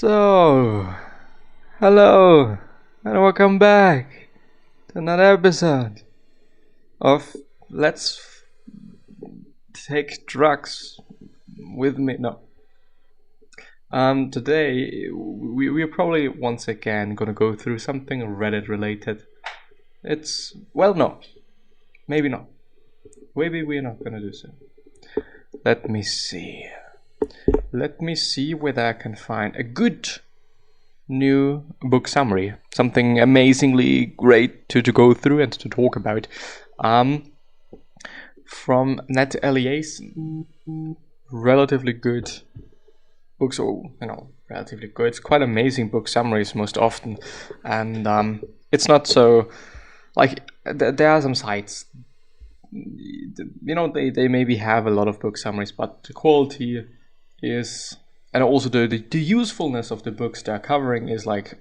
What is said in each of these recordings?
So, hello and welcome back to another episode of Let's Take Drugs with Me. No. Today we're probably once again gonna go through something Reddit related. No, maybe not. Maybe we're not gonna do so. Let me see whether I can find a good new book summary, something amazingly great to go through and to talk about, from eliason. Relatively good books, relatively good. It's quite amazing book summaries most often, and it's not so like there are some sites, they maybe have a lot of book summaries, but the quality is, and also the usefulness of the books they're covering is like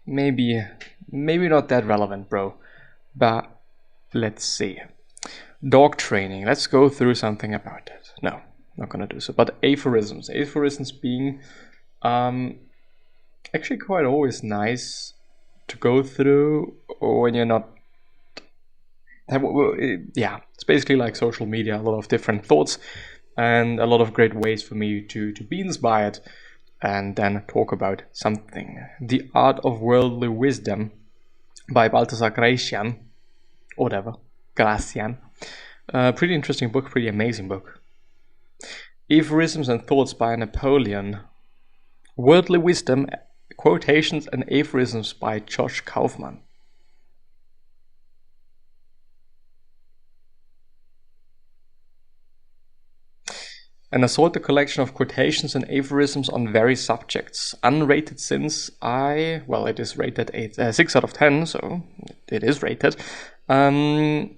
maybe not that relevant, bro. But let's see. Dog training. Let's go through something about it. No, not gonna do so. But aphorisms being actually quite always nice to go through when you're not. Yeah, it's basically like social media, a lot of different thoughts and a lot of great ways for me to be inspired and then talk about something. The Art of Worldly Wisdom by Balthasar Gracian, whatever, Gracian. Pretty interesting book, pretty amazing book. Aphorisms and Thoughts by Napoleon. Worldly Wisdom, Quotations and Aphorisms by Josh Kaufman. An assorted collection of quotations and aphorisms on various subjects. Unrated since it is rated 6 out of 10, so it is rated. It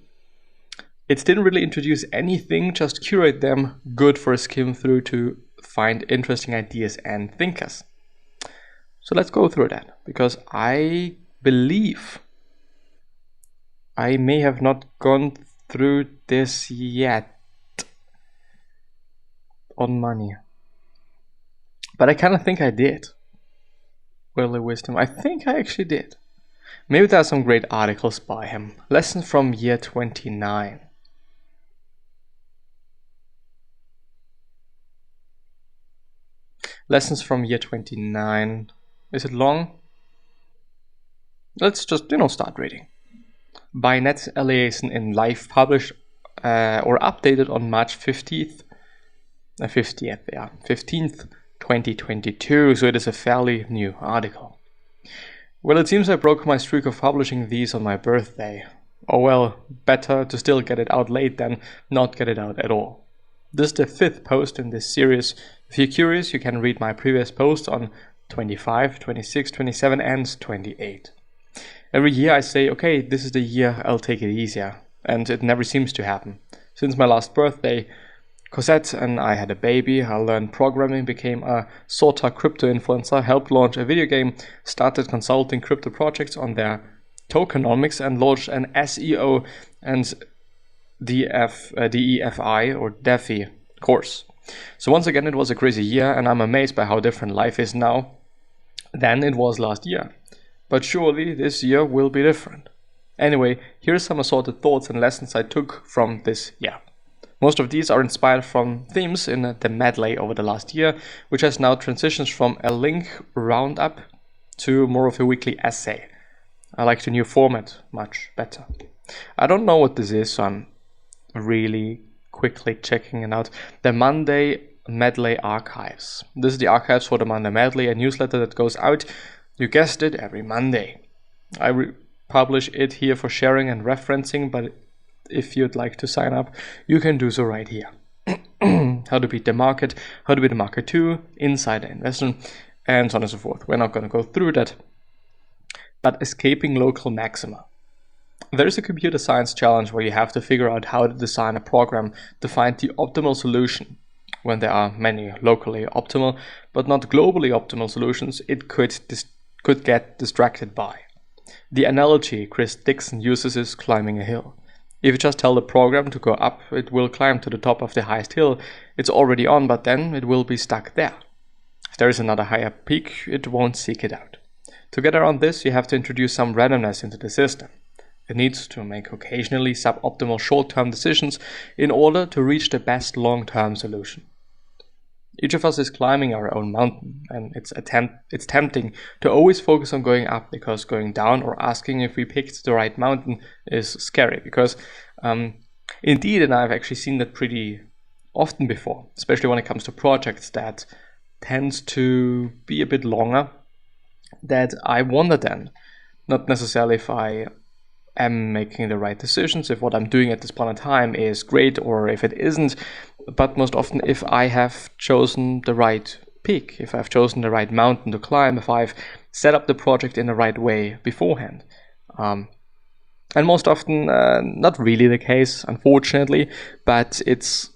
didn't really introduce anything, just curate them, good for a skim through to find interesting ideas and thinkers. So let's go through that, because I believe I may have not gone through this yet on money, but I kind of think I did. Worldly Wisdom, I think I actually did. Maybe there are some great articles by him. Lessons from year 29. Lessons from year 29. Is it long? Let's just start reading. By eliason in Life, published or updated on March 15th, 2022, so it is a fairly new article. Well, it seems I broke my streak of publishing these on my birthday. Oh well, better to still get it out late than not get it out at all. This is the 5th post in this series. If you're curious, you can read my previous posts on 25, 26, 27 and 28. Every year I say, okay, this is the year I'll take it easier, and it never seems to happen. Since my last birthday, Cosette and I had a baby. I learned programming, became a sort of crypto influencer, helped launch a video game, started consulting crypto projects on their tokenomics, and launched an SEO and DEFI or DeFi course. So once again, it was a crazy year, and I'm amazed by how different life is now than it was last year. But surely this year will be different. Anyway, here's some assorted thoughts and lessons I took from this year. Most of these are inspired from themes in the medley over the last year, which has now transitioned from a link roundup to more of a weekly essay. I like the new format much better. I don't know what this is, so I'm really quickly checking it out. The Monday Medley Archives. This is the archives for the Monday Medley, a newsletter that goes out, you guessed it, every Monday. I publish it here for sharing and referencing, but if you'd like to sign up, you can do so right here. How to beat the market, how to be the market too, insider investing, and so on and so forth. We're not going to go through that. But escaping local maxima. There is a computer science challenge where you have to figure out how to design a program to find the optimal solution. When there are many locally optimal, but not globally optimal solutions, it could get distracted by. The analogy Chris Dixon uses is climbing a hill. If you just tell the program to go up, it will climb to the top of the highest hill it's already on, but then it will be stuck there. If there is another higher peak, it won't seek it out. To get around this, you have to introduce some randomness into the system. It needs to make occasionally suboptimal short-term decisions in order to reach the best long-term solution. Each of us is climbing our own mountain, and it's tempting to always focus on going up, because going down or asking if we picked the right mountain is scary. Because indeed, and I've actually seen that pretty often before, especially when it comes to projects that tends to be a bit longer, that I wonder then, not necessarily if I am making the right decisions, if what I'm doing at this point in time is great or if it isn't, but most often if I have chosen the right peak, if I've chosen the right mountain to climb, if I've set up the project in the right way beforehand. And most often not really the case, unfortunately, but it's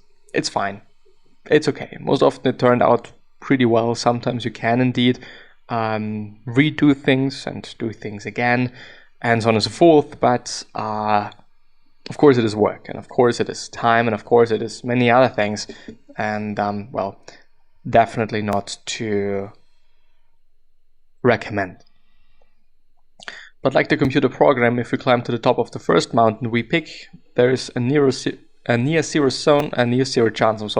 fine. It's okay. Most often it turned out pretty well. Sometimes you can indeed redo things and do things again, and so on and so forth, but of course it is work, and of course it is time, and of course it is many other things, and well, definitely not to recommend. But like the computer program, if we climb to the top of the first mountain we pick, there is a near zero chance,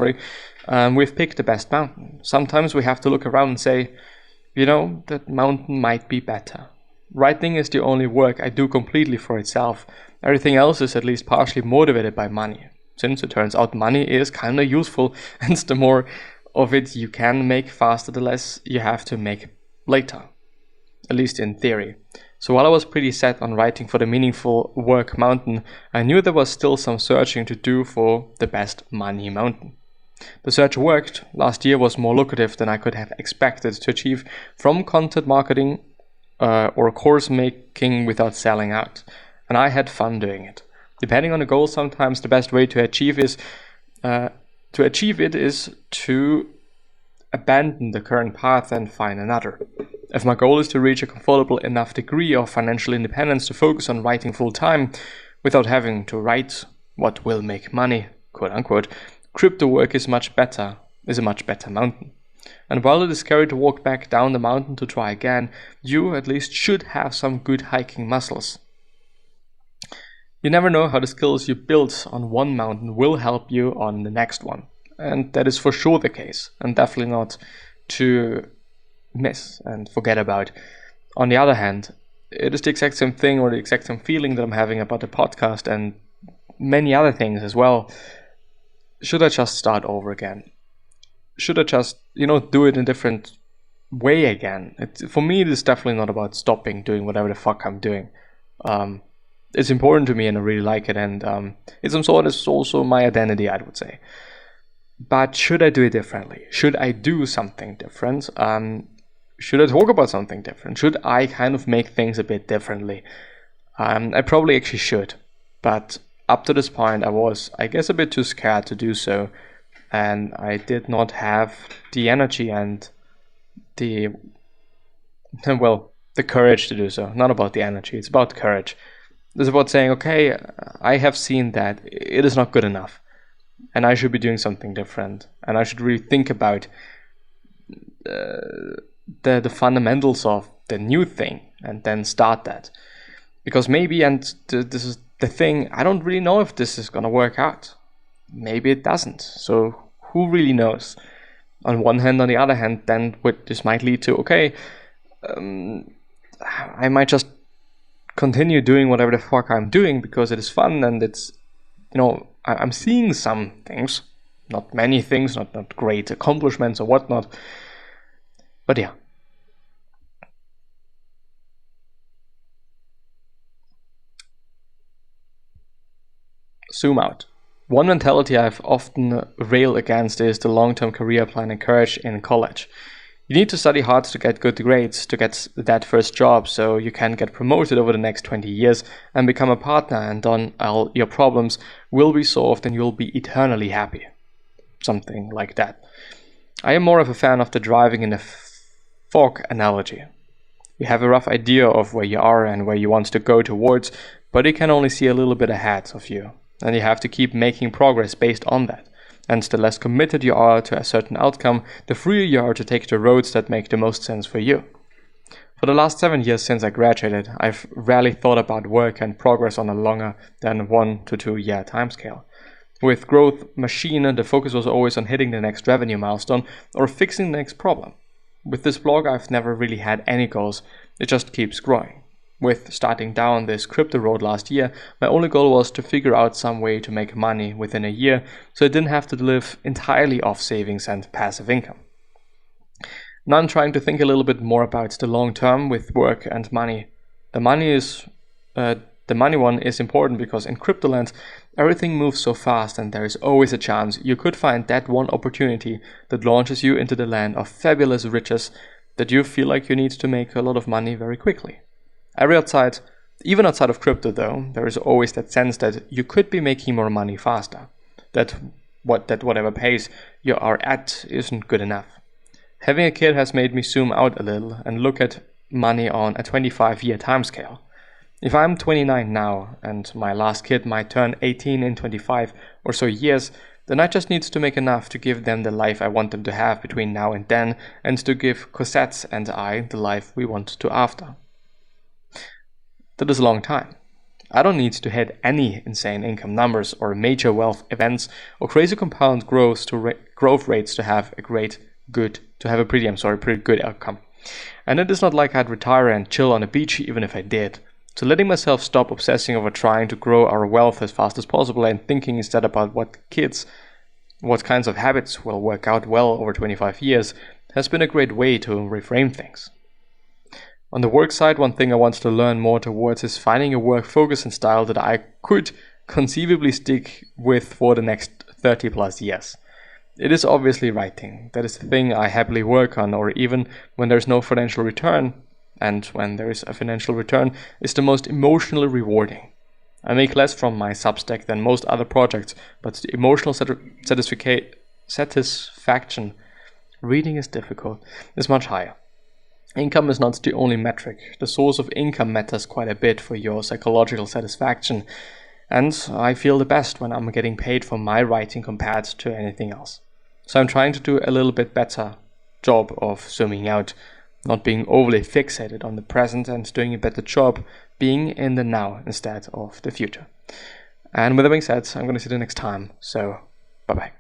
we've picked the best mountain. Sometimes we have to look around and say, that mountain might be better. Writing is the only work I do completely for itself. Everything else is at least partially motivated by money, since it turns out money is kinda useful, and the more of it you can make faster, the less you have to make later. At least in theory. So while I was pretty set on writing for the meaningful work mountain, I knew there was still some searching to do for the best money mountain. The search worked. Last year was more lucrative than I could have expected to achieve from content marketing or course making without selling out, and I had fun doing it. Depending on the goal, sometimes the best way to achieve it is to abandon the current path and find another. If my goal is to reach a comfortable enough degree of financial independence to focus on writing full time without having to write what will make money, quote unquote, crypto work is a much better mountain. And while it is scary to walk back down the mountain to try again, you at least should have some good hiking muscles. You never know how the skills you built on one mountain will help you on the next one. And that is for sure the case, and definitely not to miss and forget about. On the other hand, it is the exact same thing or the exact same feeling that I'm having about the podcast and many other things as well. Should I just start over again? Should I just, do it in a different way again? For me, it is definitely not about stopping doing whatever the fuck I'm doing. It's important to me and I really like it, and it's also my identity, I would say. But should I do it differently? Should I do something different? Should I talk about something different? Should I kind of make things a bit differently? I probably actually should, but up to this point I was, I guess, a bit too scared to do so. And I did not have the energy and the courage to do so. Not about the energy, it's about courage. It's about saying, okay, I have seen that it is not good enough, and I should be doing something different, and I should really think about the fundamentals of the new thing, and then start that. Because maybe, and this is the thing, I don't really know if this is gonna work out. Maybe it doesn't. So who really knows? On one hand, on the other hand, then what this might lead to, okay, I might just continue doing whatever the fuck I'm doing because it is fun and it's, I'm seeing some things, not many things, not great accomplishments or whatnot, but yeah. Zoom out. One mentality I've often railed against is the long-term career plan encouraged in college. You need to study hard to get good grades, to get that first job so you can get promoted over the next 20 years and become a partner, and then all your problems will be solved and you'll be eternally happy. Something like that. I am more of a fan of the driving in the fog analogy. You have a rough idea of where you are and where you want to go towards, but you can only see a little bit ahead of you. And you have to keep making progress based on that. And the less committed you are to a certain outcome, the freer you are to take the roads that make the most sense for you. For the last 7 years since I graduated, I've rarely thought about work and progress on a longer than 1 to 2 year timescale. With Growth Machine, the focus was always on hitting the next revenue milestone or fixing the next problem. With this blog, I've never really had any goals, it just keeps growing. With starting down this crypto road last year, my only goal was to figure out some way to make money within a year so I didn't have to live entirely off savings and passive income. Now I'm trying to think a little bit more about the long term with work and money. The money one is important because in crypto land, everything moves so fast and there is always a chance you could find that one opportunity that launches you into the land of fabulous riches that you feel like you need to make a lot of money very quickly. Even outside of crypto though, there is always that sense that you could be making more money faster, that whatever pace you are at isn't good enough. Having a kid has made me zoom out a little and look at money on a 25-year timescale. If I'm 29 now and my last kid might turn 18 in 25 or so years, then I just need to make enough to give them the life I want them to have between now and then, and to give Cosette and I the life we want to after. That is a long time. I don't need to hit any insane income numbers or major wealth events or crazy compound growth rates to have a pretty good outcome. And it is not like I'd retire and chill on a beach even if I did. So letting myself stop obsessing over trying to grow our wealth as fast as possible and thinking instead about what kinds of habits will work out well over 25 years has been a great way to reframe things. On the work side, one thing I want to learn more towards is finding a work focus and style that I could conceivably stick with for the next 30 plus years. It is obviously writing. That is the thing I happily work on, or even when there's no financial return, and when there is a financial return, is the most emotionally rewarding. I make less from my Substack than most other projects, but the emotional satisfaction, reading is difficult, is much higher. Income is not the only metric. The source of income matters quite a bit for your psychological satisfaction, and I feel the best when I'm getting paid for my writing compared to anything else. So I'm trying to do a little bit better job of zooming out, not being overly fixated on the present, and doing a better job being in the now instead of the future. And with that being said, I'm going to see you next time, so bye bye.